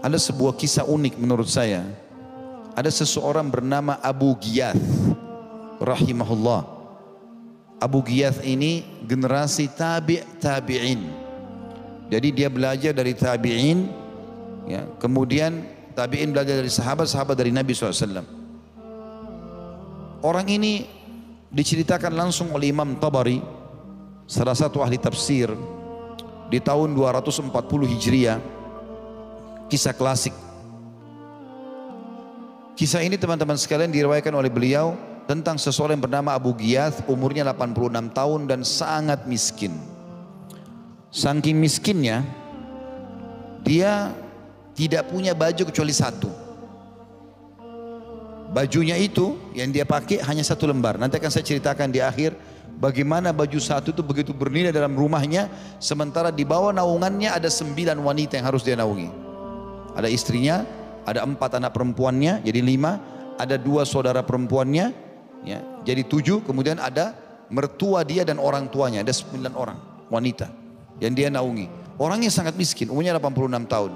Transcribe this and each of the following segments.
ada sebuah kisah unik menurut saya. Ada seseorang bernama Abu Ghiyath rahimahullah. Abu Ghiyath ini generasi tabi'in. Jadi dia belajar dari tabi'in, ya, kemudian tabi'in belajar dari sahabat-sahabat dari Nabi SAW. Orang ini diceritakan langsung oleh Imam Tabari, salah satu ahli tafsir, di tahun 240 Hijriah. Kisah klasik. Kisah ini teman-teman sekalian diriwayatkan oleh beliau tentang seseorang yang bernama Abu Ghiyath, umurnya 86 tahun dan sangat miskin. Saking miskinnya, dia tidak punya baju kecuali satu. Bajunya itu yang dia pakai hanya satu lembar. Nanti akan saya ceritakan di akhir bagaimana baju satu itu begitu bernilai dalam rumahnya, sementara di bawah naungannya ada 9 wanita yang harus dia naungi. Ada istrinya, ada 4 anak perempuannya, jadi 5, ada 2 saudara perempuannya, ya, jadi 7, kemudian ada mertua dia dan orang tuanya, ada 9 orang wanita yang dia naungi. Orangnya sangat miskin, umurnya 86 tahun.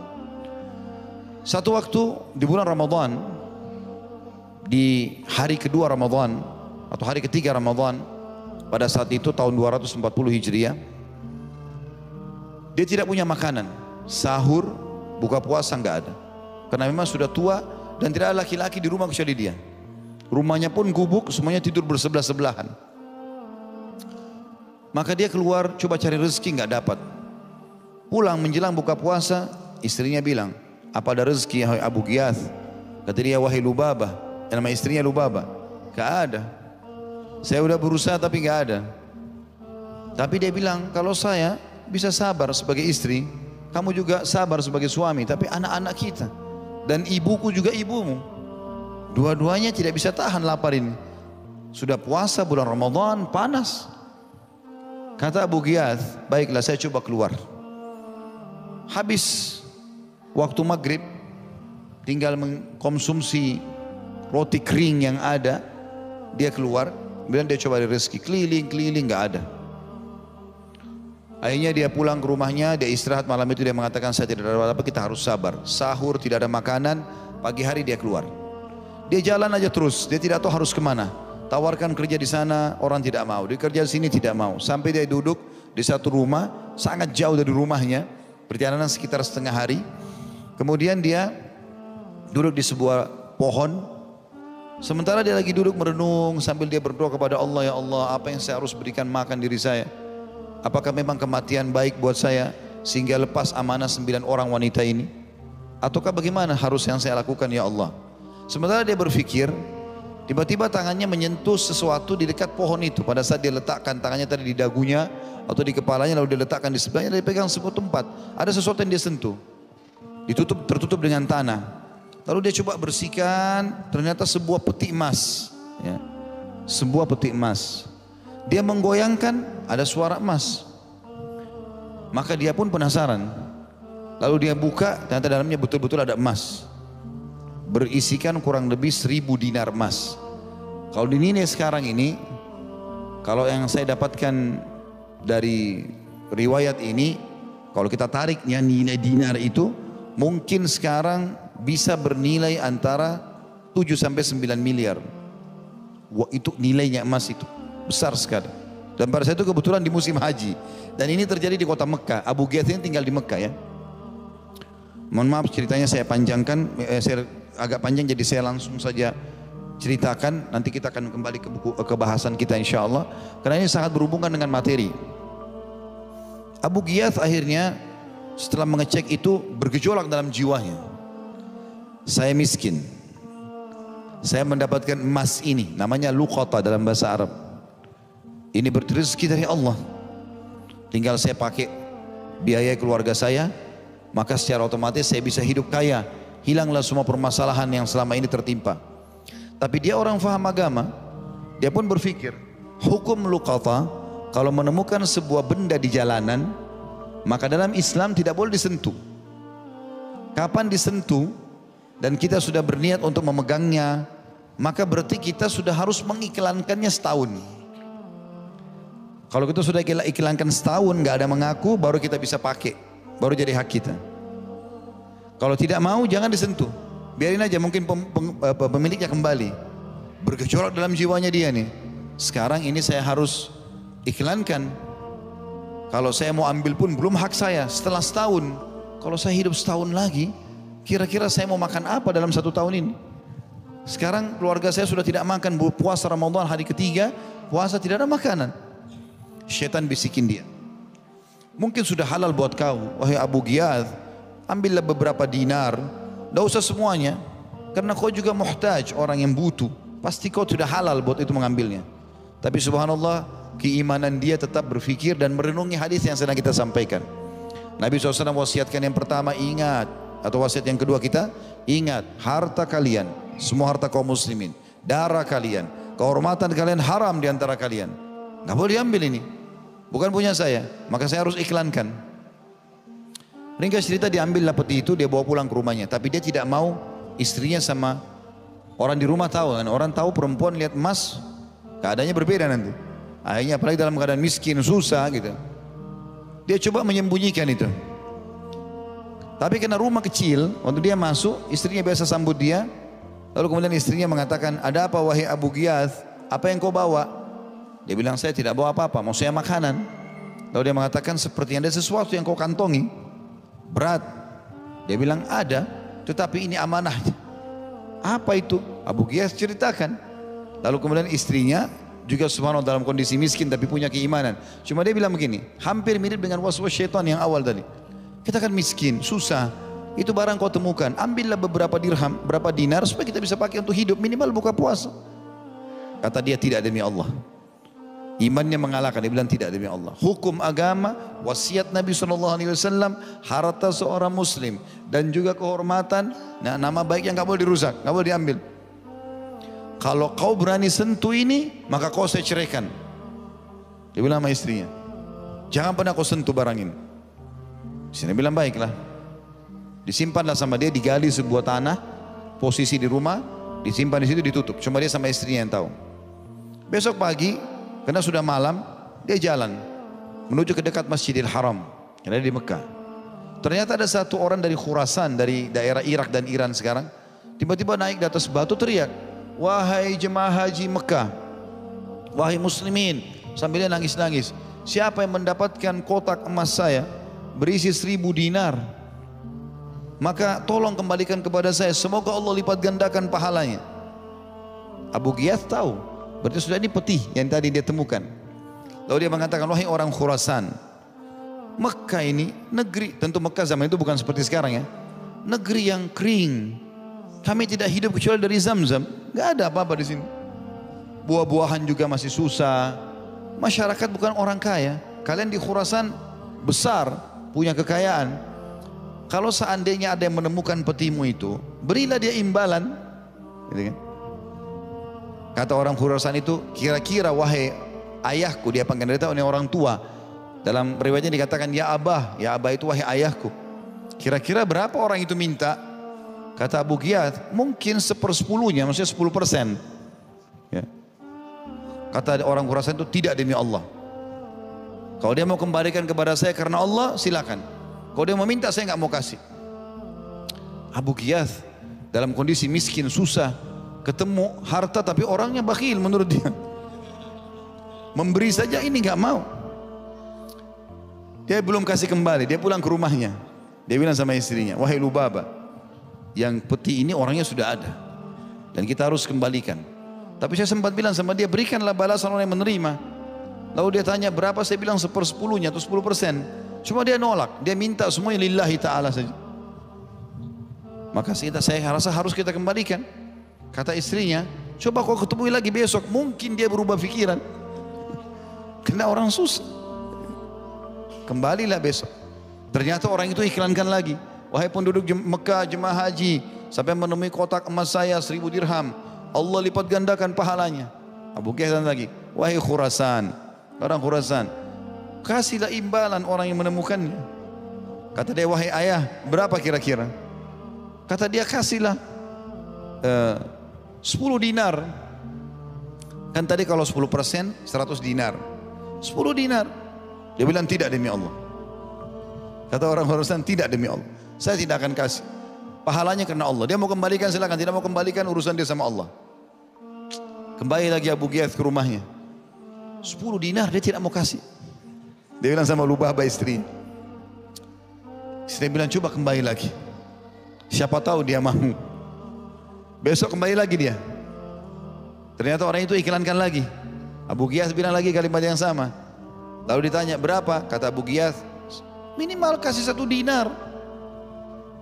Satu waktu di bulan Ramadan, di hari kedua Ramadan atau hari ketiga Ramadan, pada saat itu tahun 240 Hijriah, dia tidak punya makanan, sahur, buka puasa nggak ada, karena memang sudah tua dan tidak ada laki-laki di rumah kecuali dia. Rumahnya pun gubuk, semuanya tidur bersebelah-sebelahan. Maka dia keluar coba cari rezeki, nggak dapat. Pulang menjelang buka puasa, istrinya bilang, apa ada rezeki ya Abu Ghiyath? Kata dia, wahai Lubabah, yang nama istrinya Lubabah, nggak ada. Saya udah berusaha tapi nggak ada. Tapi dia bilang, kalau saya bisa sabar sebagai istri, kamu juga sabar sebagai suami, tapi anak-anak kita dan ibuku juga ibumu, dua-duanya tidak bisa tahan lapar ini. Sudah puasa bulan Ramadan, panas. Kata Abu Ghiyath, baiklah saya coba keluar. Habis waktu maghrib, tinggal mengkonsumsi roti kering yang ada, dia keluar, kemudian dia coba dari rezeki, keliling-keliling nggak ada. Akhirnya dia pulang ke rumahnya, dia istirahat. Malam itu dia mengatakan, saya tidak ada apa-apa, kita harus sabar. Sahur tidak ada makanan, pagi hari dia keluar. Dia jalan aja terus, dia tidak tahu harus kemana. Tawarkan kerja di sana, orang tidak mau. Dia kerja di sini tidak mau. Sampai dia duduk di satu rumah, sangat jauh dari rumahnya, perjalanan sekitar setengah hari. Kemudian dia duduk di sebuah pohon. Sementara dia lagi duduk merenung sambil dia berdoa kepada Allah, ya Allah, apa yang saya harus berikan makan diri saya? Apakah memang kematian baik buat saya sehingga lepas amanah 9 orang wanita ini? Ataukah bagaimana harus yang saya lakukan ya Allah? Sementara dia berpikir, tiba-tiba tangannya menyentuh sesuatu di dekat pohon itu. Pada saat dia letakkan tangannya tadi di dagunya atau di kepalanya, lalu dia letakkan di sebelahnya, dia pegang sebuah tempat. Ada sesuatu yang dia sentuh, tertutup dengan tanah. Lalu dia coba bersihkan, ternyata sebuah peti emas, ya, sebuah peti emas. Dia menggoyangkan, ada suara emas. Maka dia pun penasaran. Lalu dia buka, ternyata dalamnya betul-betul ada emas. Berisikan kurang lebih 1000 dinar emas. Kalau dinilai sekarang ini, kalau yang saya dapatkan dari riwayat ini, kalau kita tariknya nilai dinar itu, mungkin sekarang bisa bernilai antara 7 sampai 9 miliar. Wah, itu nilainya emas itu. Besar sekali. Dan pada saat itu kebetulan di musim haji. Dan ini terjadi di kota Mekah. Abu Ghiyath ini tinggal di Mekah, ya. Mohon maaf ceritanya saya panjangkan, saya agak panjang, jadi saya langsung saja ceritakan. Nanti kita akan kembali ke bahasan kita insya Allah, karena ini sangat berhubungan dengan materi. Abu Ghiyath akhirnya setelah mengecek itu bergejolak dalam jiwanya. Saya miskin. Saya mendapatkan emas ini, namanya luqata dalam bahasa Arab. Ini rezeki dari Allah. Tinggal saya pakai biaya keluarga saya, maka secara otomatis saya bisa hidup kaya. Hilanglah semua permasalahan yang selama ini tertimpa. Tapi dia orang faham agama, dia pun berpikir, hukum luqata, kalau menemukan sebuah benda di jalanan, maka dalam Islam tidak boleh disentuh. Kapan disentuh dan kita sudah berniat untuk memegangnya, maka berarti kita sudah harus mengiklankannya setahun. Kalau kita sudah iklankan setahun, nggak ada mengaku, baru kita bisa pakai, baru jadi hak kita. Kalau tidak mau jangan disentuh. Biarin aja, mungkin pemiliknya kembali. Bergejolak dalam jiwanya dia nih. Sekarang ini saya harus iklankan. Kalau saya mau ambil pun belum hak saya setelah setahun. Kalau saya hidup setahun lagi, kira-kira saya mau makan apa dalam 1 tahun ini? Sekarang keluarga saya sudah tidak makan, puasa Ramadan hari ketiga, puasa tidak ada makanan. Syaitan bisikin dia. Mungkin sudah halal buat kau, wahai Abu Ghiyath, ambillah beberapa dinar, tidak usah semuanya, karena kau juga muhtaj, orang yang butuh. Pasti kau sudah halal buat itu mengambilnya. Tapi subhanallah, keimanan dia tetap berfikir dan merenungi hadis yang sedang kita sampaikan. Nabi SAW wasiatkan yang pertama, ingat, atau wasiat yang kedua kita, ingat, harta kalian, semua harta kaum muslimin, darah kalian, kehormatan kalian haram di antara kalian. Gak boleh diambil ini, bukan punya saya, maka saya harus iklankan. Ringkas cerita, diambillah peti itu, dia bawa pulang ke rumahnya. Tapi dia tidak mau istrinya sama orang di rumah tahu, kan? Orang tahu perempuan lihat emas, keadaannya berbeda nanti. Akhirnya apalagi dalam keadaan miskin, susah gitu. Dia coba menyembunyikan itu. Tapi karena rumah kecil, waktu dia masuk, istrinya biasa sambut dia. Lalu kemudian istrinya mengatakan, ada apa wahai Abu Ghiyath? Apa yang kau bawa? Dia bilang, saya tidak bawa apa-apa, mau saya makanan. Lalu dia mengatakan, seperti ada sesuatu yang kau kantongi. Berat. Dia bilang, ada, tetapi ini amanahnya. Apa itu? Abu Ghiyath ceritakan. Lalu kemudian istrinya juga subhanallah dalam kondisi miskin tapi punya keimanan. Cuma dia bilang begini, hampir mirip dengan waswas syaitan yang awal tadi. Kita kan miskin, susah. Itu barang kau temukan, ambillah beberapa dirham, berapa dinar supaya kita bisa pakai untuk hidup, minimal buka puasa. Kata dia, tidak demi Allah. Imannya mengalahkan, dia bilang tidak demi Allah. Hukum agama, wasiat Nabi SAW, harta seorang muslim dan juga kehormatan, nah, nama baik yang gak boleh dirusak, gak boleh diambil. Kalau kau berani sentuh ini, maka kau saya ceraikan. Dia bilang sama istrinya, jangan pernah kau sentuh barang ini. Istrinya bilang, baiklah. Disimpanlah sama dia, digali sebuah tanah, posisi di rumah, disimpan di situ, ditutup. Cuma dia sama istrinya yang tahu. Besok pagi, karena sudah malam, dia jalan menuju ke dekat Masjidil Haram, yang ada di Mekah. Ternyata ada satu orang dari Khurasan, dari daerah Irak dan Iran sekarang, tiba-tiba naik di atas batu teriak, wahai jemaah haji Mekah, wahai muslimin, sambil dia nangis-nangis, siapa yang mendapatkan kotak emas saya berisi 1000 dinar, maka tolong kembalikan kepada saya, semoga Allah lipat gandakan pahalanya. Abu Ghiyath tahu, berarti sudah ini peti yang tadi dia temukan. Lalu dia mengatakan, wahai orang Khurasan, Mekah ini negeri, tentu Mekah zaman itu bukan seperti sekarang ya, negeri yang kering. Kami tidak hidup kecuali dari Zam-Zam. Gak ada apa-apa di sini. Buah-buahan juga masih susah. Masyarakat bukan orang kaya. Kalian di Khurasan besar, punya kekayaan. Kalau seandainya ada yang menemukan petimu itu, berilah dia imbalan. Gitu kan? Kata orang Khurasan itu, kira-kira wahai ayahku, dia panggil dia tahu orang tua. Dalam riwayatnya dikatakan ya Abah itu wahai ayahku. Kira-kira berapa orang itu minta? Kata Abu Ghiyath, mungkin 1/10-nya, maksudnya 10%. Ya. Kata orang Khurasan itu, tidak demi Allah. Kalau dia mau kembalikan kepada saya karena Allah, silakan. Kalau dia mau minta, saya nggak mau kasih. Abu Ghiyath dalam kondisi miskin, susah, ketemu harta tapi orangnya bakhil menurut dia. Memberi saja ini nggak mau. Dia belum kasih kembali, dia pulang ke rumahnya. Dia bilang sama istrinya, wahai Lubaba, yang peti ini orangnya sudah ada dan kita harus kembalikan. Tapi saya sempat bilang sama dia, berikanlah balasan orang yang menerima. Lalu dia tanya berapa, saya bilang 1/10-nya atau 10%. Cuma dia nolak, dia minta semuanya lillahi ta'ala saja. Maka saya rasa harus kita kembalikan. Kata istrinya, coba kau ketemu lagi besok, mungkin dia berubah pikiran. Karena orang susah. Kembalilah besok. Ternyata orang itu iklankan lagi, wahai penduduk Mekah jemaah haji, sampai menemui kotak emas saya 1000 dirham, Allah lipat gandakan pahalanya. Abu Ghiyath lagi, wahai Khurasan, orang Khurasan, kasihlah imbalan orang yang menemukannya. Kata dia, wahai ayah, berapa kira-kira? Kata dia, kasihlah 10 dinar. Kan tadi kalau 10% 100 dinar, 10 dinar. Dia bilang tidak demi Allah. Kata orang Khurasan, tidak demi Allah, saya tidak akan kasih. pahalanya karena Allah. Dia mau kembalikan silakan, tidak mau kembalikan urusan dia sama Allah. Kembali lagi Abu Ghiyath ke rumahnya. 10 dinar dia tidak mau kasih. Dia bilang sama Lubabah istri. Istri bilang coba kembali lagi. Siapa tahu dia mau. Besok kembali lagi dia. Ternyata orang itu iklankan lagi. Abu Ghiyath bilang lagi kalimat yang sama. Lalu ditanya berapa? Kata Abu Ghiyath, minimal kasih 1 dinar.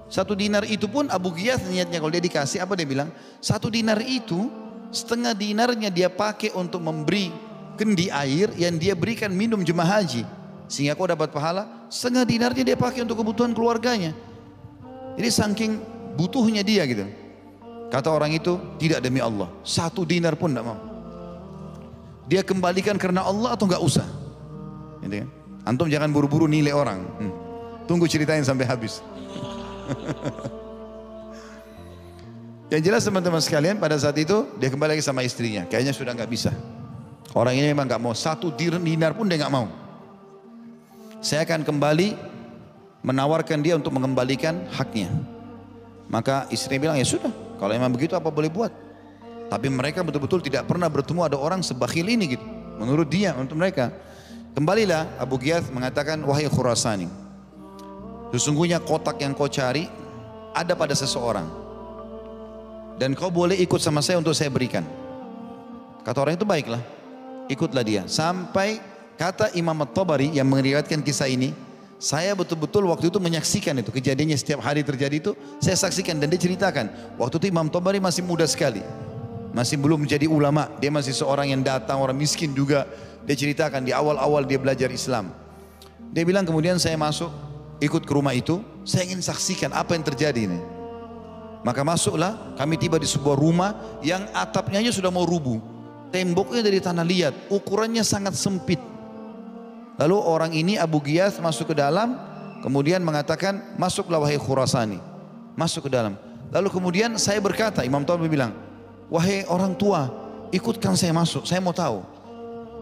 1 dinar itu pun Abu Ghiyath niatnya kalau dia dikasih apa dia bilang? 1 dinar itu setengah dinarnya dia pakai untuk memberi kendi air yang dia berikan minum jemaah haji. Sehingga kau dapat pahala. Setengah dinarnya dia pakai untuk kebutuhan keluarganya. Jadi saking butuhnya dia gitu. Kata orang itu, tidak demi Allah. 1 dinar pun tidak mau. Dia kembalikan karena Allah atau enggak usah. Gitu kan? Antum jangan buru-buru nilai orang. Tunggu ceritain sampai habis. Yang jelas teman-teman sekalian, pada saat itu dia kembali lagi sama istrinya. Kayaknya sudah enggak bisa. Orang ini memang enggak mau. 1 dinar pun dia enggak mau. Saya akan kembali menawarkan dia untuk mengembalikan haknya. Maka istrinya bilang, ya sudah. Kalau memang begitu apa boleh buat. Tapi mereka betul-betul tidak pernah bertemu ada orang sebakhil ini gitu. Menurut dia, untuk mereka. Kembalilah Abu Ghiyath mengatakan, wahai Khurasani, sesungguhnya kotak yang kau cari ada pada seseorang. Dan kau boleh ikut sama saya untuk saya berikan. Kata orang itu, baiklah. Ikutlah dia. Sampai kata Imam At-Tabari yang meriwayatkan kisah ini, saya betul-betul waktu itu menyaksikan itu. Kejadiannya setiap hari terjadi itu, saya saksikan dan dia ceritakan. Waktu itu Imam Tabari masih muda sekali. Masih belum menjadi ulama. Dia masih seorang yang datang, orang miskin juga. Dia ceritakan di awal-awal dia belajar Islam. Dia bilang kemudian saya masuk, ikut ke rumah itu. Saya ingin saksikan apa yang terjadi ini. Maka masuklah, kami tiba di sebuah rumah yang atapnya aja sudah mau rubuh. Temboknya dari tanah liat, ukurannya sangat sempit. Lalu orang ini Abu Ghiyath masuk ke dalam, kemudian mengatakan, masuklah wahai Khurasani. Masuk ke dalam. Lalu kemudian saya berkata, Imam Tabari bilang, wahai orang tua, ikutkan saya masuk, saya mau tahu.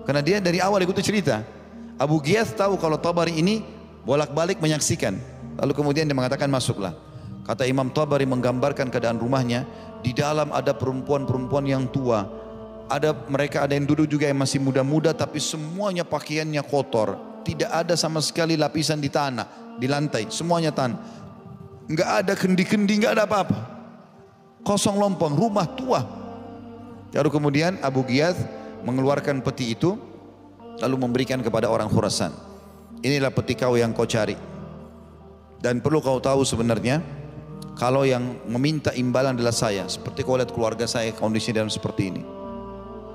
Karena dia dari awal ikut cerita. Abu Ghiyath tahu kalau Tabari ini bolak-balik menyaksikan. Lalu kemudian dia mengatakan, masuklah. Kata Imam Tabari menggambarkan keadaan rumahnya, di dalam ada perempuan-perempuan yang tua. Mereka ada yang duduk juga yang masih muda-muda, tapi semuanya pakaiannya kotor. Tidak ada sama sekali lapisan di tanah, di lantai, semuanya tanah. Enggak ada kendi-kendi, enggak ada apa-apa. Kosong lompong, rumah tua. Lalu kemudian Abu Ghiyath mengeluarkan peti itu, lalu memberikan kepada orang Khurasan. Inilah peti kau yang kau cari. Dan perlu kau tahu sebenarnya, kalau yang meminta imbalan adalah saya. Seperti kau lihat keluarga saya kondisinya dalam seperti ini.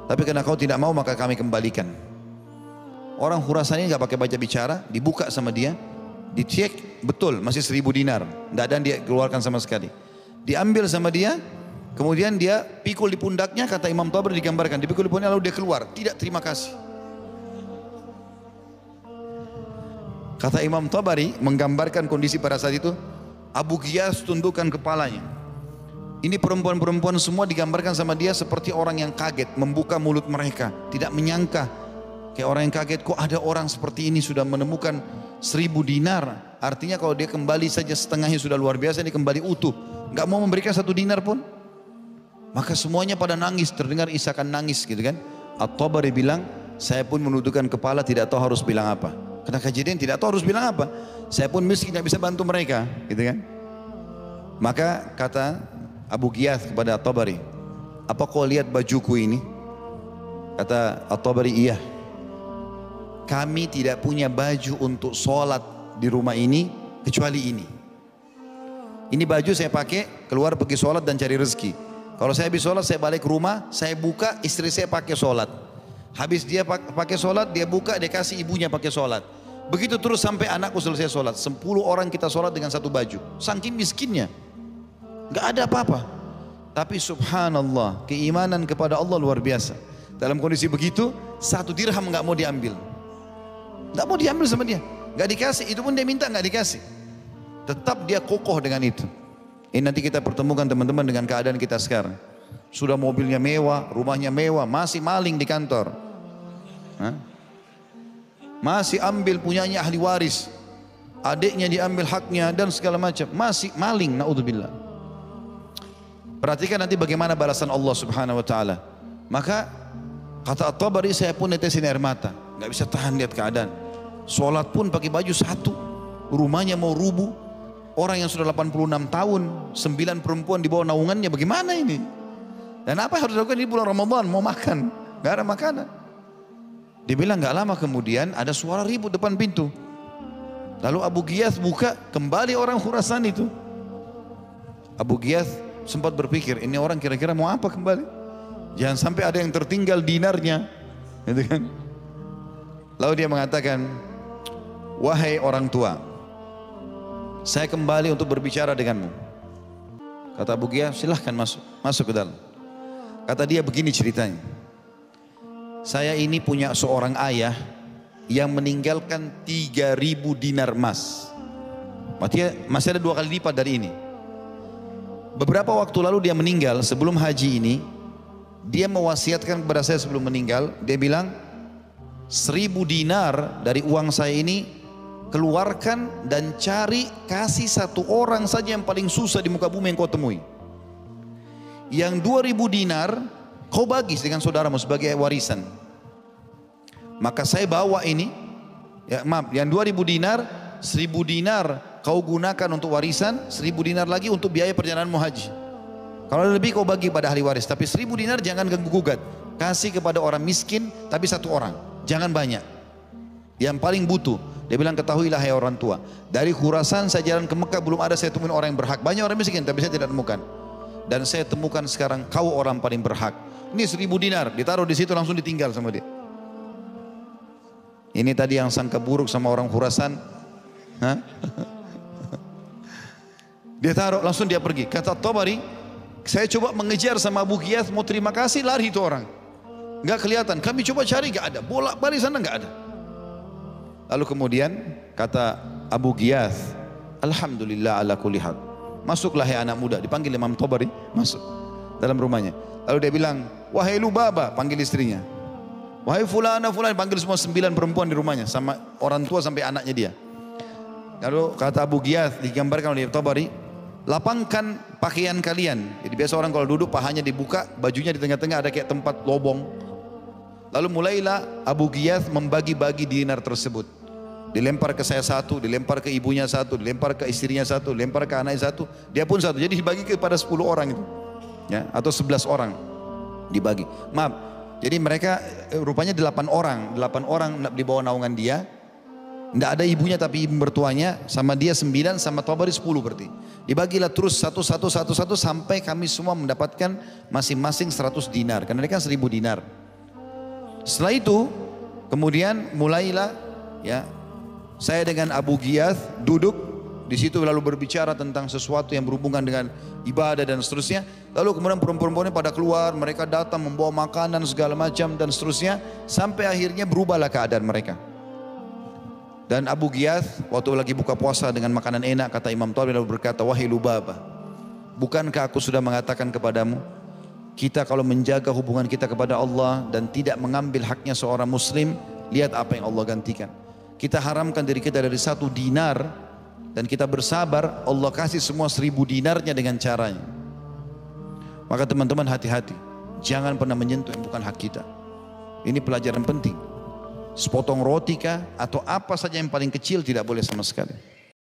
Tapi karena kau tidak mau maka kami kembalikan. Orang Khurasan ini nggak pakai baca bicara, dibuka sama dia, dicek betul masih 1000 dinar, nggak ada yang dia keluarkan sama sekali. Diambil sama dia, kemudian dia pikul di pundaknya, kata Imam Tabari digambarkan, dipikul di pundaknya lalu dia keluar, tidak terima kasih. Kata Imam Tabari menggambarkan kondisi pada saat itu, Abu Ghiyath tundukkan kepalanya. Ini perempuan-perempuan semua digambarkan sama dia seperti orang yang kaget, membuka mulut mereka, tidak menyangka. Kayak orang yang kaget, kok ada orang seperti ini sudah menemukan 1000 dinar. Artinya kalau dia kembali saja setengahnya sudah luar biasa, ini kembali utuh. Gak mau memberikan 1 dinar pun. Maka semuanya pada nangis, terdengar isakan nangis gitu kan. At-Tabari bilang, saya pun menundukkan kepala tidak tahu harus bilang apa. Karena kejadian tidak tahu harus bilang apa. Saya pun miskin tidak bisa bantu mereka gitu kan. Maka kata Abu Ghiyath kepada At-Tabari, apa kau lihat bajuku ini? Kata At-Tabari, iya. Kami tidak punya baju untuk sholat di rumah ini kecuali ini. Ini baju saya pakai keluar pergi sholat dan cari rezeki. Kalau saya habis sholat saya balik ke rumah, saya buka, istri saya pakai sholat. Habis dia pakai sholat, dia buka, dia kasih ibunya pakai sholat. Begitu terus sampai anakku selesai sholat. 10 orang kita sholat dengan 1 baju. Saking miskinnya. Gak ada apa-apa. Tapi subhanallah, keimanan kepada Allah luar biasa. Dalam kondisi begitu, 1 dirham gak mau diambil. Gak mau diambil sama dia. Gak dikasih, itu pun dia minta gak dikasih. Tetap dia kokoh dengan itu. Ini nanti kita pertemukan teman-teman dengan keadaan kita sekarang. Sudah mobilnya mewah, rumahnya mewah, masih maling di kantor. Hah? Masih ambil punyanya ahli waris. Adiknya diambil haknya dan segala macam. Masih maling, naudzubillah. Perhatikan nanti bagaimana balasan Allah Subhanahu wa taala. Maka kata At-Tabari, saya pun netesin air mata, nggak bisa tahan lihat keadaan. Sholat pun pakai baju satu, rumahnya mau rubuh. Orang yang sudah 86 tahun, 9 perempuan di bawah naungannya, bagaimana ini? Dan apa yang harus dilakukan di bulan Ramadan? Mau makan, nggak ada makanan. Dia bilang nggak lama kemudian ada suara ribut depan pintu. Lalu Abu Ghiyath buka, kembali orang Khurasan itu. Abu Ghiyath sempat berpikir, ini orang kira-kira mau apa kembali? Jangan sampai ada yang tertinggal dinarnya, gitu kan? Lalu dia mengatakan, wahai orang tua, saya kembali untuk berbicara denganmu. Kata Abu Ghiyath, silahkan masuk ke dalam. Kata dia, begini ceritanya. Saya ini punya seorang ayah yang meninggalkan 3.000 dinar emas. Artinya masih ada 2 kali lipat dari ini. Beberapa waktu lalu dia meninggal, sebelum haji ini, dia mewasiatkan kepada saya sebelum meninggal, dia bilang, 1.000 dinar dari uang saya ini, keluarkan dan cari, kasih 1 orang saja yang paling susah di muka bumi yang kau temui. Yang 2.000 dinar, kau bagi dengan saudaramu sebagai warisan. Maka saya bawa ini, ya maaf, yang 2.000 dinar, 1.000 dinar kau gunakan untuk warisan, 1.000 dinar lagi untuk biaya perjalananmu haji. Kalau lebih kau bagi pada ahli waris, tapi 1.000 dinar jangan ganggu gugat. Kasih kepada orang miskin, tapi 1 orang, jangan banyak. Yang paling butuh. Dia bilang, ketahuilah hai orang tua, dari Khurasan saya jalan ke Mekah belum ada saya temuin orang yang berhak. Banyak orang miskin tapi saya tidak temukan. Dan saya temukan sekarang kau orang paling berhak. Ini 1.000 dinar, ditaruh di situ langsung ditinggal sama dia. Ini tadi yang sangka buruk sama orang Khurasan. Dia taruh, langsung dia pergi. Kata Tabari, saya coba mengejar sama Abu Ghiyath, mau terima kasih, lari itu orang. Gak kelihatan, kami coba cari gak ada, bolak-balik sana gak ada. Lalu kemudian kata Abu Ghiyath, alhamdulillah ala kulli hal. Masuklah hai anak muda, dipanggil Imam Tabari, masuk dalam rumahnya. Lalu dia bilang, wahai Lubaba, panggil istrinya. Wahai fulana, panggil semua 9 perempuan di rumahnya, sama orang tua sampai anaknya dia. Lalu kata Abu Ghiyath, digambarkan oleh Tabari, lapangkan pakaian kalian. Jadi biasa orang kalau duduk pahanya dibuka, bajunya di tengah-tengah ada kayak tempat lobong. Lalu mulailah Abu Ghiyath membagi-bagi dinar tersebut. Dilempar ke saya 1, dilempar ke ibunya 1, dilempar ke istrinya 1, dilempar ke anaknya 1, dia pun 1. Jadi dibagi kepada 10 orang itu, ya, atau 11 orang dibagi. Maaf, jadi mereka rupanya 8 orang di bawah naungan dia. Tidak ada ibunya tapi ibu mertuanya, sama dia 9, sama Tabari 10 berarti. Dibagilah terus satu sampai kami semua mendapatkan masing-masing 100 dinar. Karena ini kan 1.000 dinar. Setelah itu kemudian mulailah, ya, saya dengan Abu Ghiyath duduk di situ lalu berbicara tentang sesuatu yang berhubungan dengan ibadah dan seterusnya. Lalu kemudian perempuan-perempuan pada keluar, mereka datang membawa makanan segala macam dan seterusnya, sampai akhirnya berubahlah keadaan mereka. Dan Abu Ghiyath waktu lagi buka puasa dengan makanan enak, kata Imam Tabari lalu berkata, wahai Lubaba, bukankah aku sudah mengatakan kepadamu, kita kalau menjaga hubungan kita kepada Allah dan tidak mengambil haknya seorang muslim, lihat apa yang Allah gantikan. Kita haramkan diri kita dari 1 dinar dan kita bersabar, Allah kasih semua 1.000 dinarnya dengan caranya. Maka teman-teman hati-hati, jangan pernah menyentuh yang bukan hak kita. Ini pelajaran penting. Sepotong roti kah atau apa saja yang paling kecil tidak boleh sama sekali.